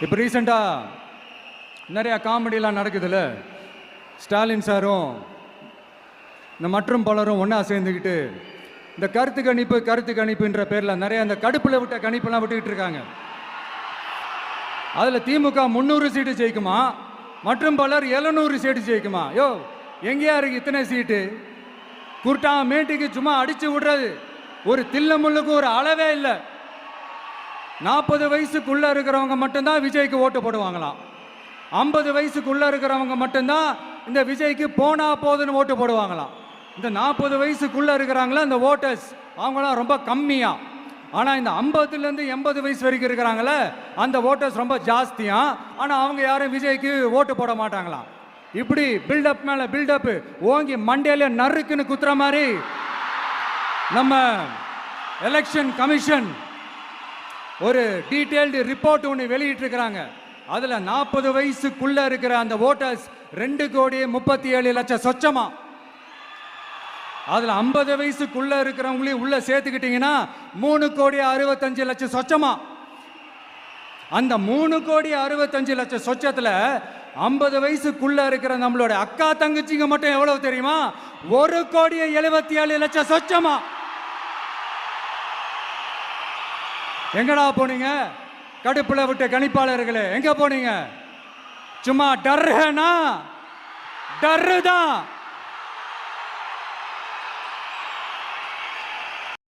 இப்போ ரீசெண்டாக நிறையா காமெடியெலாம் நடக்குதுல்ல. ஸ்டாலின் சாரும் இந்த மற்றும் பலரும் ஒன்றா சேர்ந்துக்கிட்டு இந்த கருத்து கணிப்புன்ற பேரில் நிறைய அந்த கடுப்பில் விட்ட கணிப்பெல்லாம் விட்டுக்கிட்டு இருக்காங்க. அதில் திமுக 300 சீட்டு ஜெயிக்குமா, மற்றும் பலர் 700 சீட்டு ஜெயிக்குமா? யோ, எங்கேயா இருக்கு இத்தனை சீட்டு? குருட்டா மேட்டுக்கு சும்மா அடிச்சு விடுறது. ஒரு தில்லமுள்ளுக்கு ஒரு அளவே இல்லை. 40 வயசுக்குள்ளே இருக்கிறவங்க மட்டும்தான் விஜய்க்கு ஓட்டு போடுவாங்களாம். 50 வயசுக்குள்ளே இருக்கிறவங்க மட்டும்தான் இந்த விஜய்க்கு போனா போதுன்னு ஓட்டு போடுவாங்களாம். இந்த 40 வயசுக்குள்ளே இருக்கிறாங்களா இந்த ஓட்டர்ஸ், அவங்களாம் ரொம்ப கம்மியா. ஆனால் இந்த 50லேருந்து 80 வயசு வரைக்கும் இருக்கிறாங்களே அந்த ஓட்டர்ஸ் ரொம்ப ஜாஸ்தியா. ஆனால் அவங்க யாரும் விஜய்க்கு ஓட்டு போட மாட்டாங்களாம். இப்படி பில்டப் மேலே பில்டப் ஓங்கி மண்டையில நறுக்குன்னு குத்துற மாதிரி நம்ம எலெக்ஷன் கமிஷன் ஒரு டீட்டெயில்டு ரிப்போர்ட் ஒன்று வெளியிட்டிருக்கிறாங்க. அதில் 40 வயசுக்குள்ளே இருக்கிற அந்த ஓட்டர்ஸ் 2,37,00,000 சொச்சமா. அதில் 50 வயசுக்குள்ளே இருக்கிறவங்களையும் உள்ளே சேர்த்துக்கிட்டிங்கன்னா 3,65,00,000 சொச்சமா. அந்த 3,65,00,000 சொச்சத்தில் 50 வயசுக்குள்ளே இருக்கிற நம்மளோட அக்கா தங்கச்சிங்க மட்டும் எவ்வளவு தெரியுமா? 1,77,00,000 சொச்சமா. எங்கடா போனீங்க கடுப்புல விட்ட கணிப்பாளர்களே? எங்க போனீங்க? சும்மா டர்னா டர்ரு தான்.